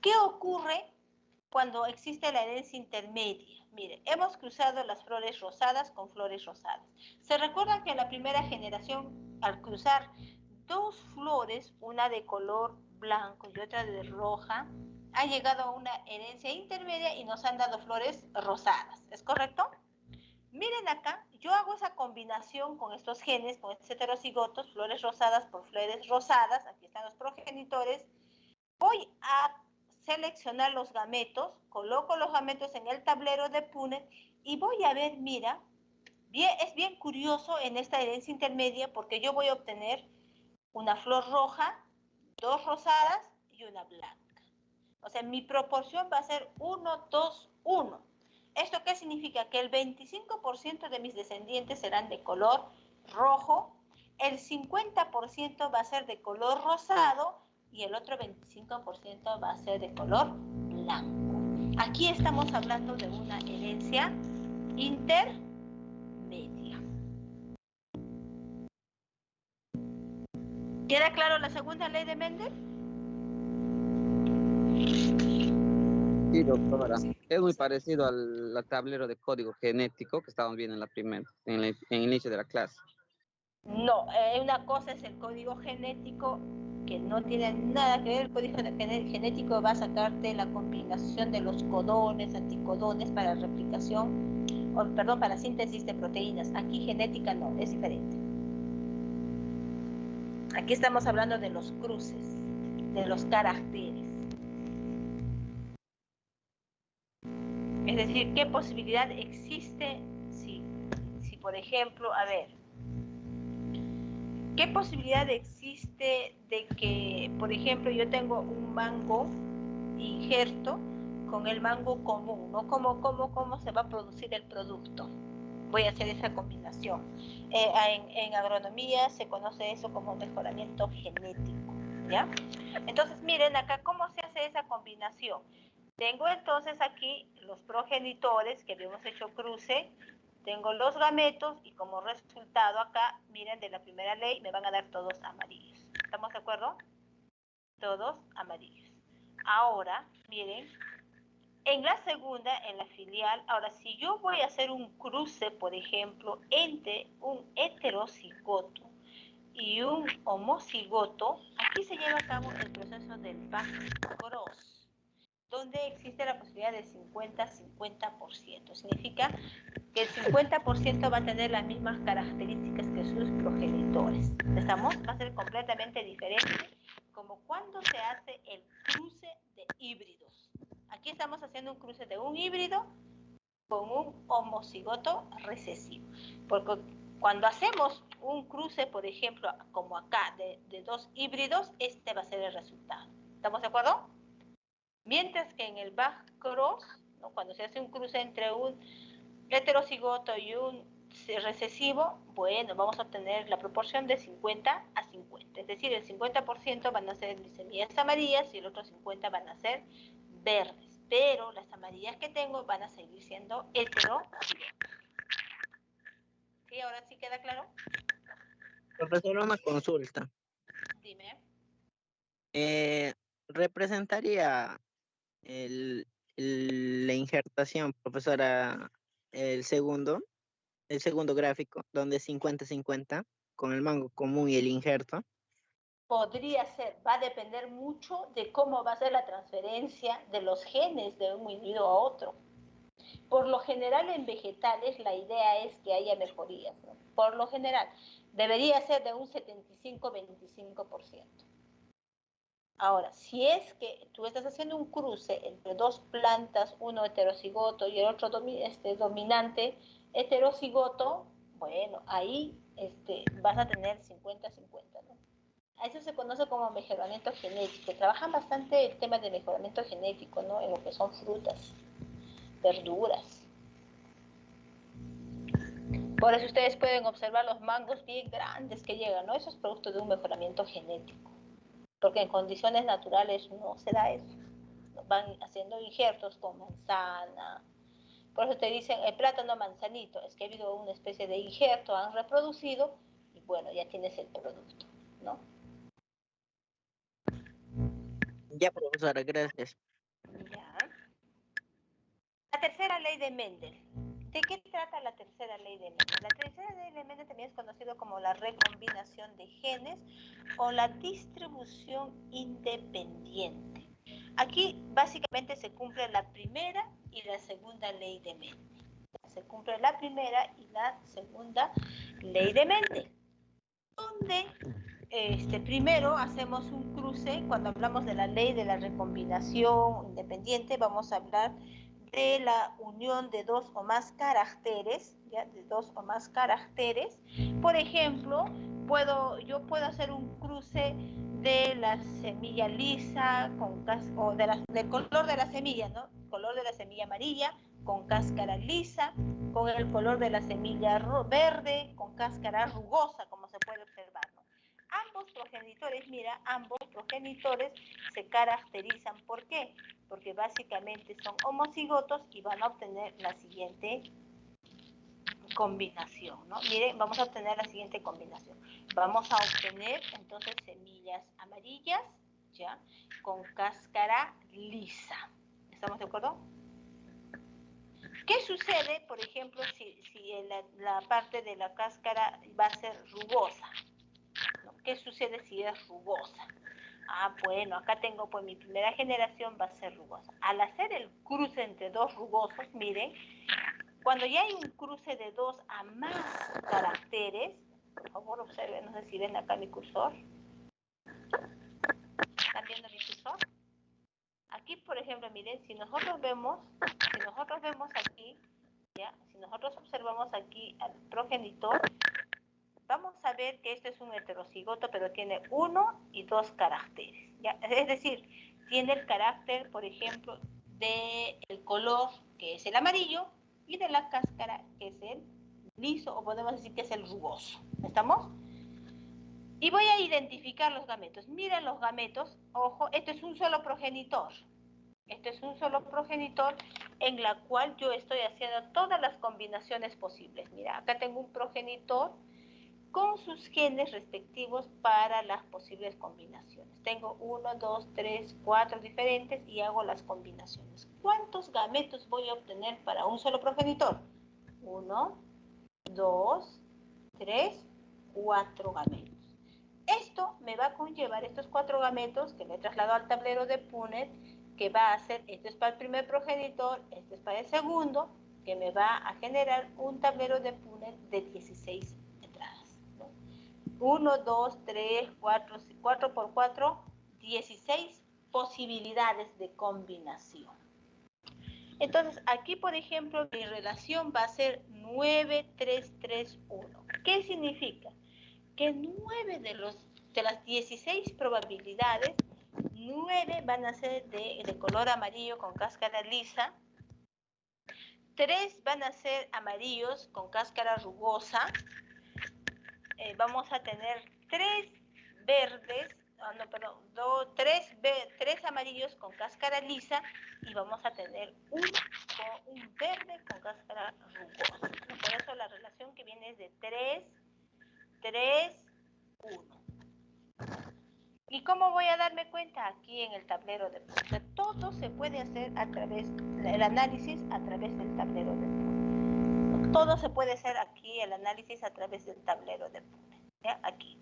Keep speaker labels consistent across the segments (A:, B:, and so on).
A: ¿Qué ocurre cuando existe la herencia intermedia? Mire, hemos cruzado las flores rosadas con flores rosadas. ¿Se recuerdan que en la primera generación, al cruzar dos flores, una de color blanco y otra de roja, ha llegado a una herencia intermedia y nos han dado flores rosadas? ¿Es correcto? Miren acá, yo hago esa combinación con estos genes, con estos heterocigotos, flores rosadas por flores rosadas, aquí están los progenitores. Voy a seleccionar los gametos, coloco los gametos en el tablero de Punnett y voy a ver, mira, es bien curioso en esta herencia intermedia porque yo voy a obtener una flor roja, dos rosadas y una blanca. O sea, mi proporción va a ser 1, 2, 1. ¿Esto qué significa? Que el 25% de mis descendientes serán de color rojo, el 50% va a ser de color rosado y el otro 25% va a ser de color blanco. Aquí estamos hablando de una herencia intermedia. ¿Queda claro la segunda ley de Mendel?
B: Sí, doctora. Es muy parecido al tablero de código genético que estábamos viendo en la primera, en el inicio de la clase.
A: No, una cosa es el código genético que no tiene nada que ver. El código genético va a sacarte la combinación de los codones, anticodones para replicación, perdón, para síntesis de proteínas. Aquí genética no, es diferente. Aquí estamos hablando de los cruces, de los caracteres. Es decir, ¿qué posibilidad existe si por ejemplo, a ver, ¿qué posibilidad existe de que, por ejemplo, yo tengo un mango injerto con el mango común, ¿no? ¿Cómo se va a producir el producto? Voy a hacer esa combinación. En agronomía se conoce eso como mejoramiento genético, ¿ya? Entonces, miren acá cómo se hace esa combinación. Tengo entonces aquí los progenitores que habíamos hecho cruce, tengo los gametos y como resultado acá, miren, de la primera ley me van a dar todos amarillos. ¿Estamos de acuerdo? Todos amarillos. Ahora, miren, en la segunda, en la filial, ahora si yo voy a hacer un cruce, por ejemplo, entre un heterocigoto y un homocigoto, aquí se lleva a cabo el proceso del backcross, donde existe la posibilidad de 50-50%. Significa que el 50% va a tener las mismas características que sus progenitores. ¿Estamos? Va a ser completamente diferente, como cuando se hace el cruce de híbridos. Aquí estamos haciendo un cruce de un híbrido con un homocigoto recesivo. Porque cuando hacemos un cruce, por ejemplo, como acá, de dos híbridos, este va a ser el resultado. ¿Estamos de acuerdo? Mientras que en el backcross, ¿no? Cuando se hace un cruce entre un heterocigoto y un recesivo, bueno, vamos a obtener la proporción de 50-50. Es decir, el 50% van a ser semillas amarillas y el otro 50% van a ser verdes. Pero las amarillas que tengo van a seguir siendo heterocigotas. ¿Sí? ¿Ahora sí queda claro?
C: Profesor, una consulta.
A: Dime.
C: ¿Representaría la injertación, profesora, el segundo gráfico, donde es 50-50, con el mango común y el injerto?
A: Podría ser, va a depender mucho de cómo va a ser la transferencia de los genes de un individuo a otro. Por lo general en vegetales la idea es que haya mejorías, ¿no? Por lo general, debería ser de un 75-25%. Ahora, si es que tú estás haciendo un cruce entre dos plantas, uno heterocigoto y el otro dominante heterocigoto, bueno, ahí vas a tener 50-50, ¿no? A eso se conoce como mejoramiento genético. Trabajan bastante el tema de mejoramiento genético, ¿no? En lo que son frutas, verduras. Por eso ustedes pueden observar los mangos bien grandes que llegan, ¿no? Eso es producto de un mejoramiento genético. Porque en condiciones naturales no se da eso. Van haciendo injertos con manzana. Por eso te dicen el plátano manzanito. Es que ha habido una especie de injerto, han reproducido y bueno, ya tienes el producto, ¿no?
C: Ya, profesora, gracias.
A: Ya. La tercera ley de Mendel. ¿De qué trata la tercera ley de Mendel? La tercera ley de Mendel también es conocido como la recombinación de genes o la distribución independiente. Aquí básicamente se cumple la primera y la segunda ley de Mendel. Se cumple la primera y la segunda ley de Mendel. Donde primero hacemos un cruce. Cuando hablamos de la ley de la recombinación independiente, vamos a hablar de la unión de dos o más caracteres, ¿ya? De dos o más caracteres. Por ejemplo, yo puedo hacer un cruce de la semilla lisa o del color de la semilla, ¿no? El color de la semilla amarilla con cáscara lisa, con el color de la semilla verde con cáscara rugosa, como se puede observar, ¿no? Ambos progenitores se caracterizan. ¿Por qué? Porque básicamente son homocigotos y van a obtener la siguiente combinación, ¿no? Miren, vamos a obtener la siguiente combinación. Vamos a obtener entonces semillas amarillas, ¿ya? Con cáscara lisa. ¿Estamos de acuerdo? ¿Qué sucede, por ejemplo, si la parte de la cáscara va a ser rugosa? ¿No? ¿Qué sucede si es rugosa? Ah, bueno, acá tengo, pues mi primera generación va a ser rugosa. Al hacer el cruce entre dos rugosos, miren, cuando ya hay un cruce de dos a más caracteres, por favor observen, no sé si ven acá mi cursor. ¿Están viendo mi cursor? Aquí, por ejemplo, miren, si nosotros vemos aquí, ¿ya? Si nosotros observamos aquí al progenitor, vamos a ver que este es un heterocigoto, pero tiene 1 y 2 caracteres, ¿ya? Es decir, tiene el carácter, por ejemplo, del color, que es el amarillo, y de la cáscara, que es el liso, o podemos decir que es el rugoso. ¿Estamos? Y voy a identificar los gametos. Miren los gametos, ojo, este es un solo progenitor. Este es un solo progenitor en la cual yo estoy haciendo todas las combinaciones posibles. Mira, acá tengo un progenitor con sus genes respectivos para las posibles combinaciones. Tengo 1, 2, 3, 4 diferentes y hago las combinaciones. ¿Cuántos gametos voy a obtener para un solo progenitor? 1, 2, 3, 4 gametos. Esto me va a conllevar estos 4 gametos que le he trasladado al tablero de Punnett, que va a ser, este es para el primer progenitor, este es para el segundo, que me va a generar un tablero de Punnett de 16 entradas. 1, 2, 3, 4, 4 por 4, 16 posibilidades de combinación. Entonces, aquí, por ejemplo, mi relación va a ser 9, 3, 3, 1. ¿Qué significa? Que 9 de las 16 probabilidades, 9 van a ser de color amarillo con cáscara lisa, 3 van a ser amarillos con cáscara rugosa, vamos a tener 3 verdes, no, perdón, 3 amarillos con cáscara lisa y vamos a tener un verde con cáscara rugosa. Por eso la relación que viene es de 3, 3, 1. ¿Y cómo voy a darme cuenta? Aquí en el tablero de Punnett. Todo se puede hacer el análisis a través del tablero de Punnett. Todo se puede hacer aquí, el análisis a través del tablero de Punnett. ¿Ya? Aquí.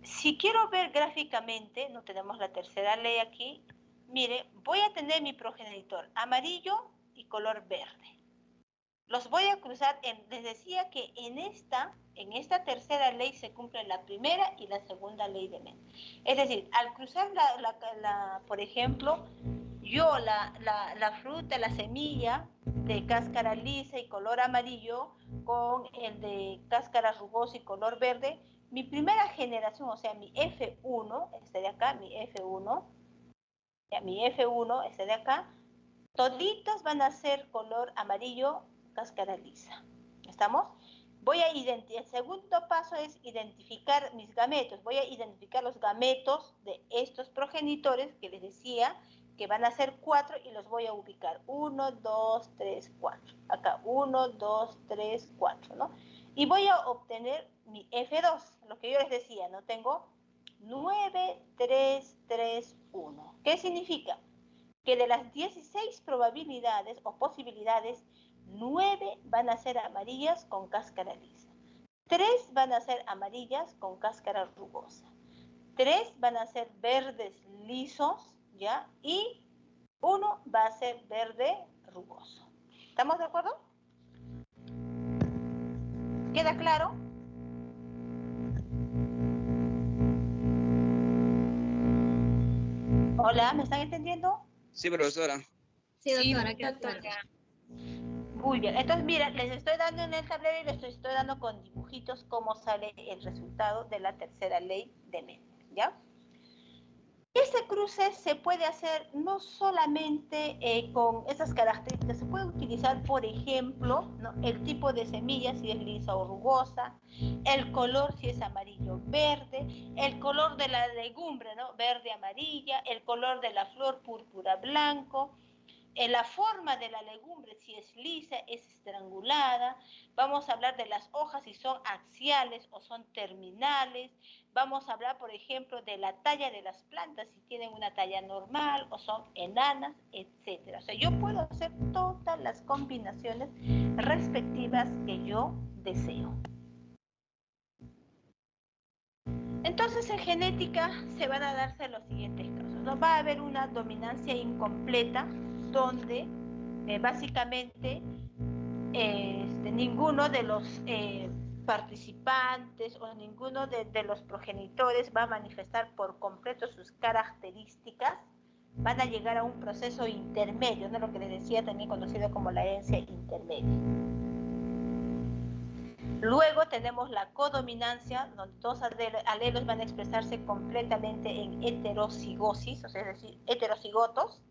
A: Si quiero ver gráficamente, no tenemos la tercera ley aquí, mire, voy a tener mi progenitor amarillo y color verde. Los voy a cruzar, les decía que en esta tercera ley se cumple la primera y la segunda ley de Mendel. Es decir, al cruzar por ejemplo, yo la fruta, la semilla de cáscara lisa y color amarillo con el de cáscara rugosa y color verde, mi primera generación, o sea, mi F1, este de acá, mi F1, este de acá, toditos van a ser color amarillo, cáscara lisa. ¿Estamos? El segundo paso es identificar mis gametos. Voy a identificar los gametos de estos progenitores que les decía que van a ser 4 y los voy a ubicar. 1, 2, 3, 4. Acá, 1, 2, 3, 4, ¿no? Y voy a obtener mi F2, lo que yo les decía, ¿no? Tengo 9-3-3-1. ¿Qué significa? Que de las 16 probabilidades o posibilidades, 9 van a ser amarillas con cáscara lisa. 3 van a ser amarillas con cáscara rugosa. 3 van a ser verdes lisos, ¿ya? Y 1 va a ser verde rugoso. ¿Estamos de acuerdo? ¿Queda claro? Hola, ¿me están entendiendo?
D: Sí, profesora.
E: Sí, doctora, queda claro.
A: Muy bien, entonces mira, les estoy dando en el tablero y les estoy dando con dibujitos cómo sale el resultado de la tercera ley de Mendel, ¿ya? Ese cruce se puede hacer no solamente con esas características, se puede utilizar, por ejemplo, ¿no?, el tipo de semilla, si es lisa o rugosa, el color, si es amarillo o verde, el color de la legumbre, ¿no?, verde amarilla, el color de la flor púrpura blanco, la forma de la legumbre, si es lisa, es estrangulada. Vamos a hablar de las hojas, si son axiales o son terminales. Vamos a hablar, por ejemplo, de la talla de las plantas, si tienen una talla normal o son enanas, etc. O sea, yo puedo hacer todas las combinaciones respectivas que yo deseo. Entonces, en genética se van a darse los siguientes casos, ¿no? Va a haber una dominancia incompleta, donde básicamente ninguno de los participantes o ninguno de los progenitores va a manifestar por completo sus características, van a llegar a un proceso intermedio, ¿no?, lo que les decía, también conocido como la herencia intermedia. Luego tenemos la codominancia, donde dos alelos van a expresarse completamente en heterocigosis, o sea, es decir, heterocigotos.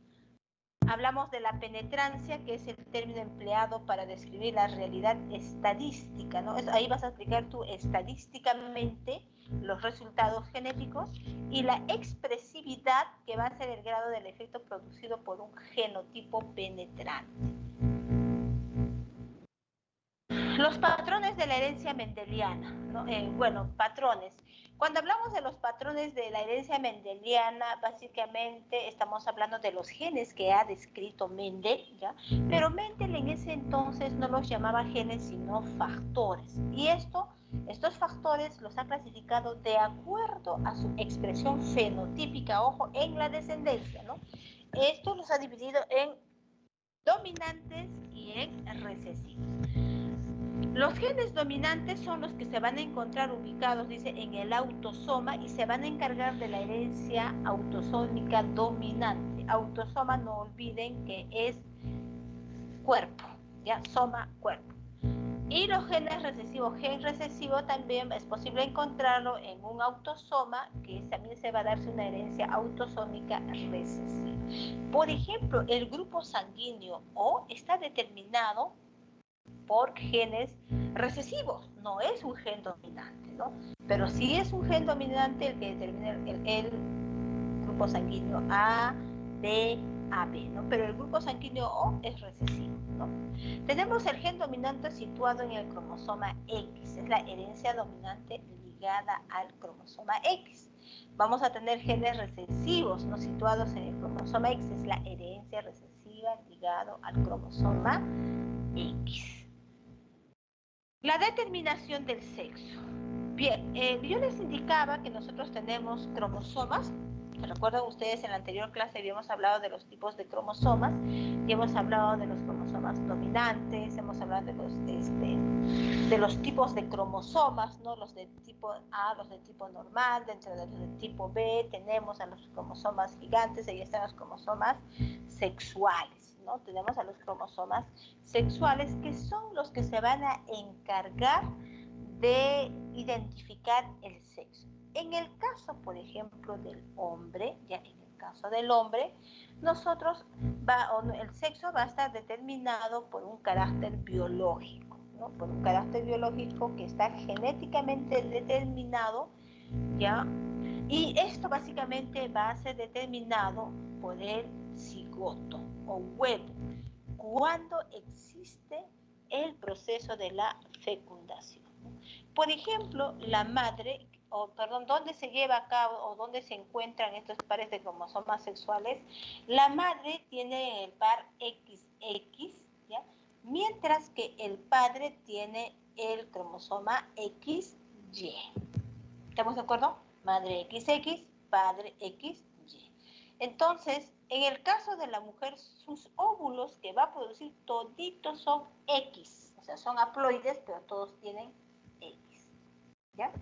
A: Hablamos de la penetrancia, que es el término empleado para describir la realidad estadística, ¿no? Ahí vas a aplicar tú estadísticamente los resultados genéticos, y la expresividad, que va a ser el grado del efecto producido por un genotipo penetrante. Los patrones de la herencia mendeliana, ¿no? Patrones. Cuando hablamos de los patrones de la herencia mendeliana, básicamente estamos hablando de los genes que ha descrito Mendel, ¿ya? Pero Mendel en ese entonces no los llamaba genes, sino factores. Y estos factores los ha clasificado de acuerdo a su expresión fenotípica, ojo, en la descendencia, ¿no? Esto los ha dividido en dominantes y en recesivos. Los genes dominantes son los que se van a encontrar ubicados, dice, en el autosoma, y se van a encargar de la herencia autosómica dominante. Autosoma, no olviden que es cuerpo, ¿ya? Soma, cuerpo. Y los genes recesivos, gen recesivo también es posible encontrarlo en un autosoma, que también se va a darse una herencia autosómica recesiva. Por ejemplo, el grupo sanguíneo O está determinado por genes recesivos, no es un gen dominante, ¿no? Pero sí es un gen dominante el que determina el grupo sanguíneo A, B, AB, ¿no? Pero el grupo sanguíneo O es recesivo, ¿no? Tenemos el gen dominante situado en el cromosoma X, es la herencia dominante ligada al cromosoma X. Vamos a tener genes recesivos, ¿no?, situados en el cromosoma X, es la herencia recesiva ligado al cromosoma X. La determinación del sexo. Bien, yo les indicaba que nosotros tenemos cromosomas. ¿Recuerdan ustedes? En la anterior clase habíamos hablado de los tipos de cromosomas y hemos hablado de los cromosomas dominantes, hemos hablado de los tipos de cromosomas, ¿no? Los de tipo A, los de tipo normal, dentro de los de tipo B tenemos a los cromosomas gigantes, ahí están los cromosomas sexuales, ¿no? Tenemos a los cromosomas sexuales, que son los que se van a encargar de identificar el sexo. En el caso, por ejemplo, del hombre, ya en el caso del hombre, el sexo va a estar determinado por un carácter biológico, ¿no? Por un carácter biológico que está genéticamente determinado, ¿ya? Y esto básicamente va a ser determinado por el cigoto o huevo, cuando existe el proceso de la fecundación. Por ejemplo, la madre dónde se lleva a cabo o dónde se encuentran estos pares de cromosomas sexuales, la madre tiene el par XX, ¿ya? Mientras que el padre tiene el cromosoma XY. ¿Estamos de acuerdo? Madre XX, padre XY. Entonces, en el caso de la mujer, sus óvulos que va a producir toditos son X. O sea, son haploides, pero todos tienen X. ¿Ya?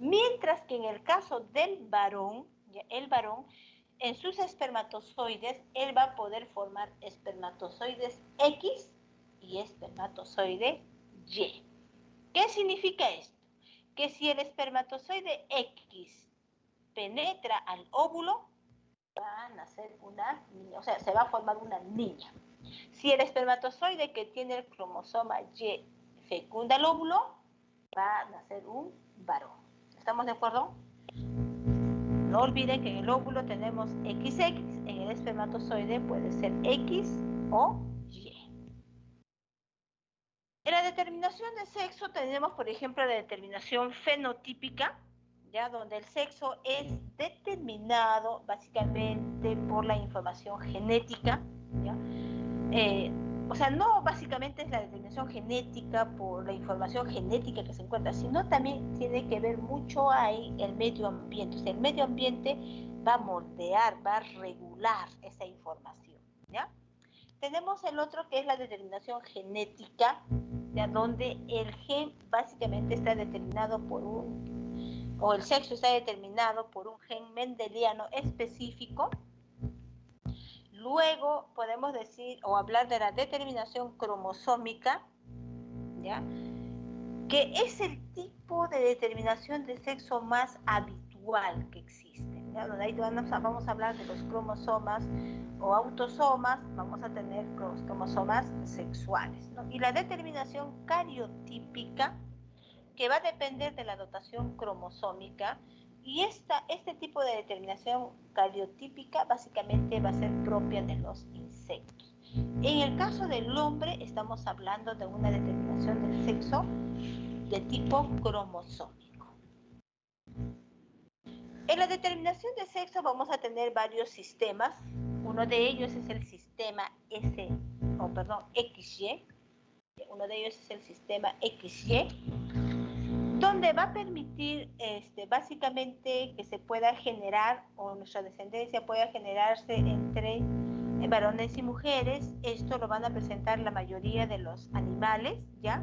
A: Mientras que en el caso del varón, ¿ya? El varón, en sus espermatozoides, él va a poder formar espermatozoides X y espermatozoide Y. ¿Qué significa esto? Que si el espermatozoide X penetra al óvulo, va a nacer una niña, o sea, se va a formar una niña. Si el espermatozoide que tiene el cromosoma Y fecunda el óvulo, va a nacer un varón. ¿Estamos de acuerdo? No olviden que en el óvulo tenemos XX, en el espermatozoide puede ser X o Y. En la determinación de sexo tenemos, por ejemplo, la determinación fenotípica, ¿ya? Donde el sexo es determinado básicamente por la información genética, ¿ya? O sea, no básicamente es la determinación genética por la información genética que se encuentra, sino también tiene que ver mucho ahí el medio ambiente. O sea, el medio ambiente va a moldear, va a regular esa información, ¿ya? Tenemos el otro que es la determinación genética, ¿ya? Donde el gen básicamente está determinado por o el sexo está determinado por un gen mendeliano específico. Luego podemos decir o hablar de la determinación cromosómica, ¿ya? Que es el tipo de determinación de sexo más habitual que existe, ¿ya? Donde ahí vamos a hablar de los cromosomas o autosomas, vamos a tener los cromosomas sexuales, ¿no? Y la determinación cariotípica, que va a depender de la dotación cromosómica, y este tipo de determinación cariotípica básicamente va a ser propia de los insectos. En el caso del hombre estamos hablando de una determinación del sexo de tipo cromosómico. En la determinación de sexo vamos a tener varios sistemas. Uno de ellos es el sistema XY. Uno de ellos es el sistema XY, donde va a permitir básicamente que se pueda generar, o nuestra descendencia pueda generarse entre varones y mujeres. Esto lo van a presentar la mayoría de los animales, ¿ya?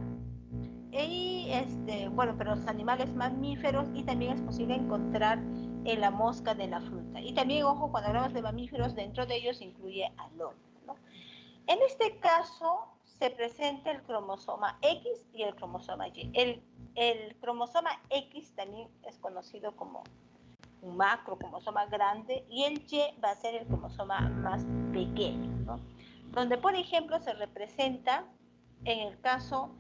A: Y bueno, pero los animales mamíferos, y también es posible encontrar en la mosca de la fruta. Y también, ojo, cuando hablamos de mamíferos, dentro de ellos incluye al hombre, ¿no? En este caso se presenta el cromosoma X y el cromosoma Y. El cromosoma X también es conocido como un macrocromosoma grande, y el Y va a ser el cromosoma más pequeño, ¿no? Donde, por ejemplo, se representa, en el caso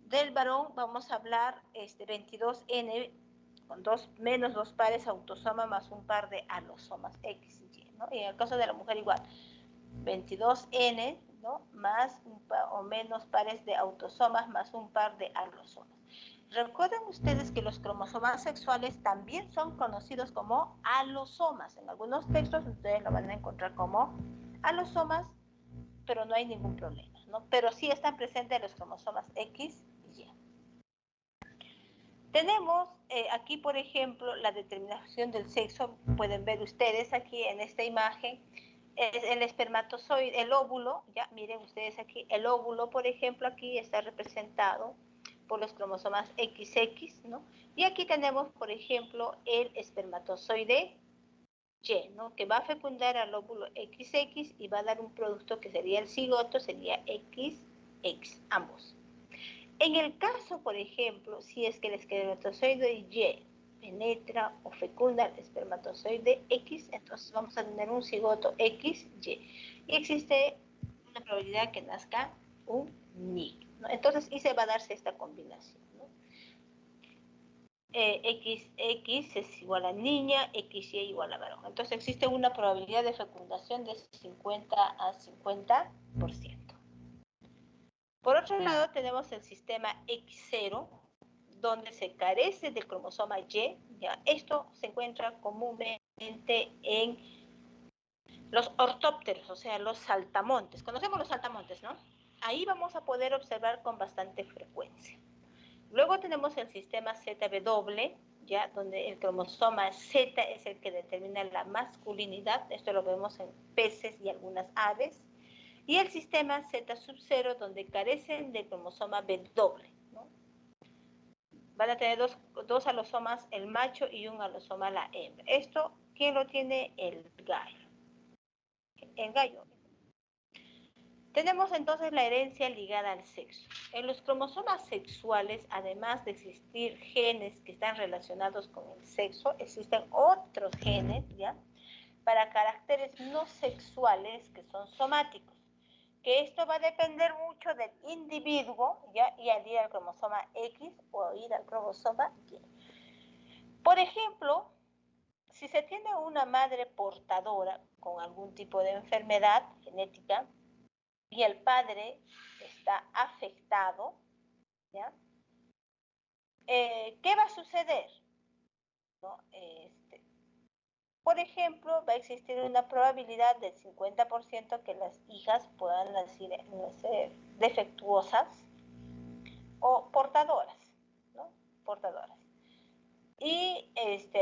A: del varón, vamos a hablar 22N con menos dos pares autosoma más un par de alosomas X y Y, ¿no? Y en el caso de la mujer igual, 22N, ¿no? Más o menos pares de autosomas más un par de alosomas. Recuerden ustedes que los cromosomas sexuales también son conocidos como alosomas. En algunos textos ustedes lo van a encontrar como alosomas, pero no hay ningún problema, ¿no? Pero sí están presentes los cromosomas X y Y. Tenemos aquí, por ejemplo, la determinación del sexo. Pueden ver ustedes aquí en esta imagen el espermatozoide, el óvulo. Ya miren ustedes aquí, el óvulo, por ejemplo, aquí está representado por los cromosomas XX, ¿no? Y aquí tenemos, por ejemplo, el espermatozoide Y, ¿no? Que va a fecundar al óvulo XX y va a dar un producto que sería el cigoto, sería XX, ambos. En el caso, por ejemplo, si es que el espermatozoide Y penetra o fecunda el espermatozoide X, entonces vamos a tener un cigoto XY. Y existe una probabilidad que nazca un niño, ¿no? Entonces, y se va a darse esta combinación, ¿no? XX es igual a niña, XY igual a varón. Entonces, existe una probabilidad de fecundación de 50 a 50%. Por otro lado, tenemos el sistema X0, donde se carece del cromosoma Y, ¿ya? Esto se encuentra comúnmente en los ortópteros, o sea, los saltamontes. Conocemos los saltamontes, ¿no? Ahí vamos a poder observar con bastante frecuencia. Luego tenemos el sistema ZW, ¿ya? Donde el cromosoma Z es el que determina la masculinidad. Esto lo vemos en peces y algunas aves. Y el sistema Z sub 0, donde carecen del cromosoma W, ¿no? Van a tener dos alosomas el macho y un alosoma la hembra. Esto, ¿quién lo tiene? El gallo. El gallo. Tenemos entonces la herencia ligada al sexo. En los cromosomas sexuales, además de existir genes que están relacionados con el sexo, existen otros genes, ¿ya? Para caracteres no sexuales que son somáticos. Que esto va a depender mucho del individuo, ¿ya? Y al ir al cromosoma X o ir al cromosoma Y. Por ejemplo, si se tiene una madre portadora con algún tipo de enfermedad genética y el padre está afectado, ¿ya? ¿Qué va a suceder? ¿No? Por ejemplo, va a existir una probabilidad del 50% que las hijas puedan nacer defectuosas o portadoras, ¿no? Portadoras. Y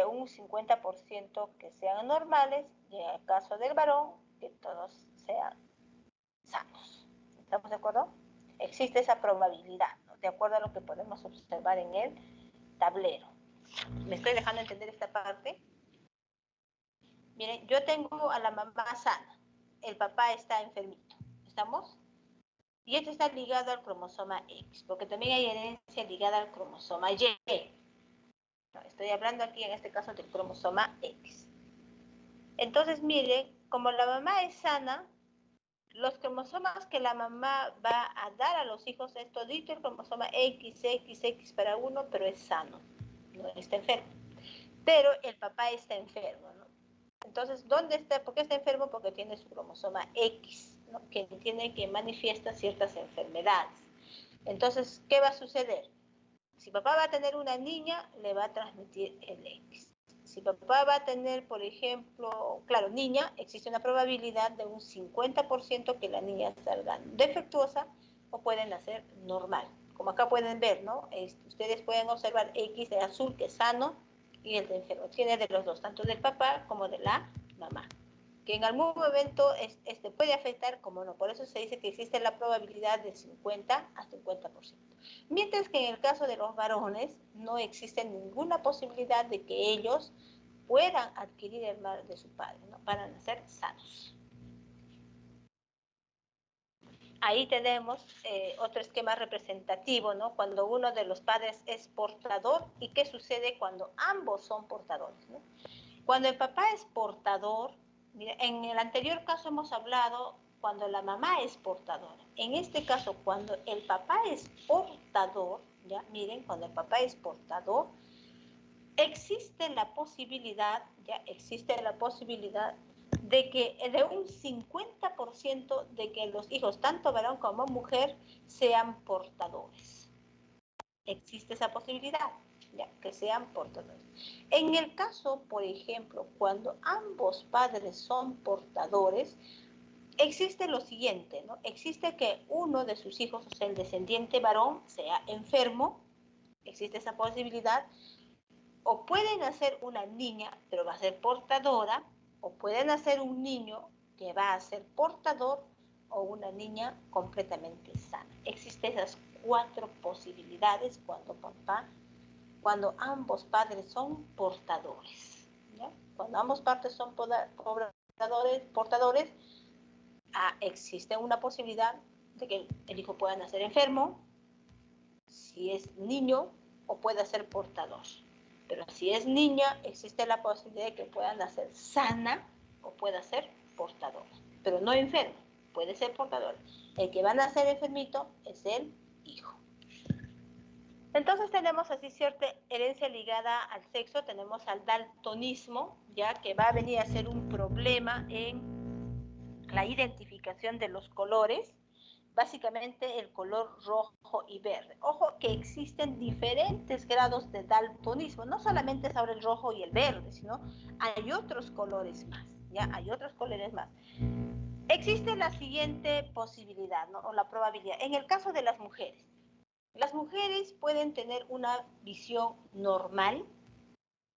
A: un 50% que sean normales, y en el caso del varón, que todos sean sanos. ¿Estamos de acuerdo? Existe esa probabilidad, ¿no? De acuerdo a lo que podemos observar en el tablero. ¿Me estoy dejando entender esta parte? Miren, yo tengo a la mamá sana, el papá está enfermito, ¿estamos? Y esto está ligado al cromosoma X, porque también hay herencia ligada al cromosoma Y. No, estoy hablando aquí en este caso del cromosoma X. Entonces, miren, como la mamá es sana, los cromosomas que la mamá va a dar a los hijos es todito el cromosoma XX para uno, pero es sano, no está enfermo. Pero el papá está enfermo, ¿no? Entonces, ¿dónde está? ¿Por qué está enfermo? Porque tiene su cromosoma X, ¿no? que manifiesta ciertas enfermedades. Entonces, ¿qué va a suceder? Si papá va a tener una niña, le va a transmitir el X. Si papá va a tener, por ejemplo, claro, niña, existe una probabilidad de un 50% que la niña salga defectuosa o puede nacer normal. Como acá pueden ver, ¿no? Ustedes pueden observar X de azul, que es sano, y el de enfermo. Tiene de los dos, tanto del papá como de la mamá. Que en algún momento puede afectar, como no. Por eso se dice que existe la probabilidad de 50 a 50%. Mientras que en el caso de los varones no existe ninguna posibilidad de que ellos puedan adquirir el mal de su padre, ¿no? Van a nacer sanos. Ahí tenemos otro esquema representativo, ¿no? Cuando uno de los padres es portador, ¿y qué sucede cuando ambos son portadores, ¿no? Cuando el papá es portador, mira, en el anterior caso hemos hablado cuando la mamá es portadora. En este caso, cuando el papá es portador, ya miren, cuando el papá es portador, existe la posibilidad de que de un 50% de que los hijos, tanto varón como mujer, sean portadores. Existe esa posibilidad, ya, que sean portadores. En el caso, por ejemplo, cuando ambos padres son portadores, existe lo siguiente, ¿no? Existe que uno de sus hijos, o sea, el descendiente varón, sea enfermo, existe esa posibilidad, o puede nacer una niña, pero va a ser portadora, o puede nacer un niño que va a ser portador, o una niña completamente sana. Existen esas 4 posibilidades cuando ambos padres son portadores, ¿ya? Cuando ambos padres son portadores, existe una posibilidad de que el hijo pueda nacer enfermo, si es niño, o pueda ser portador. Pero si es niña, existe la posibilidad de que pueda nacer sana o pueda ser portadora. Pero no enfermo, puede ser portadora. El que va a nacer enfermito es el hijo. Entonces tenemos así cierta herencia ligada al sexo, tenemos al daltonismo, ya que va a venir a ser un problema en la identificación de los colores, básicamente el color rojo y verde. Ojo que existen diferentes grados de daltonismo, no solamente es ahora el rojo y el verde, sino hay otros colores más, ¿ya? Hay otros colores más. Existe la siguiente posibilidad, ¿no? O la probabilidad. En el caso de las mujeres pueden tener una visión normal,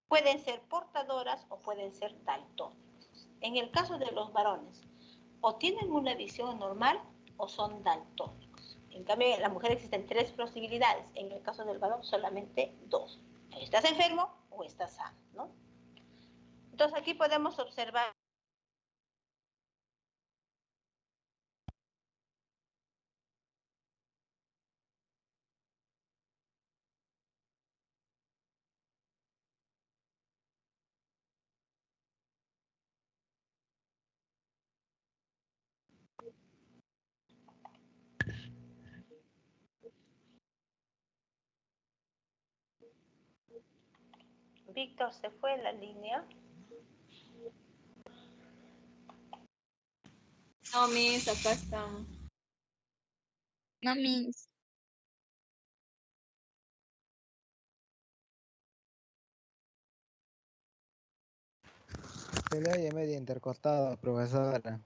A: pueden ser portadoras o pueden ser daltónicos. En el caso de los varones, o tienen una visión normal o son daltónicos. En cambio, en la mujer existen 3 posibilidades. En el caso del varón, solamente 2. ¿Estás enfermo o estás sano? ¿No? Entonces, aquí podemos observar. Víctor se fue en la línea.
D: No, Miss, acá estamos.
E: No, Miss.
F: Se le oye medio intercortado, profesora.